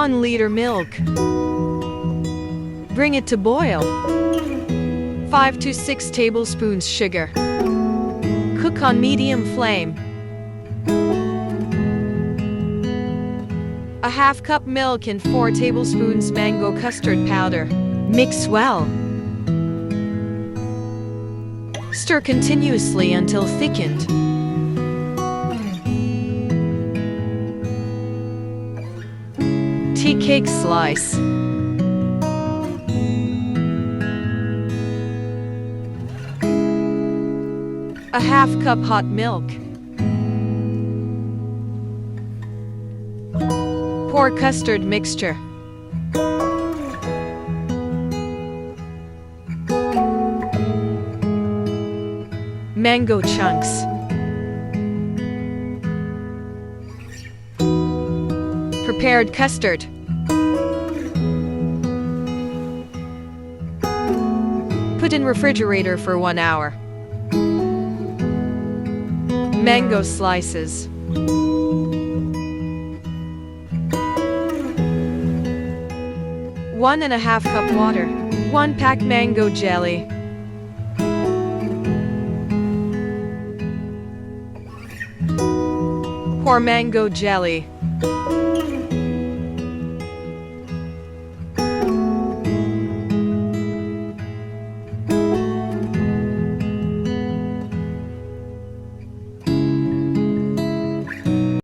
1 liter milk. Bring it to boil. 5 to 6 tablespoons sugar. Cook on medium flame. A half cup milk and 4 tablespoons mango custard powder. Mix well. Stir continuously until thickened. Tea cake slice. A half cup hot milk. Pour custard mixture. Mango chunks. Prepared custard. Put in refrigerator for 1 hour. Mango slices. 1½ cup water. 1 pack mango jelly. Pour mango jelly.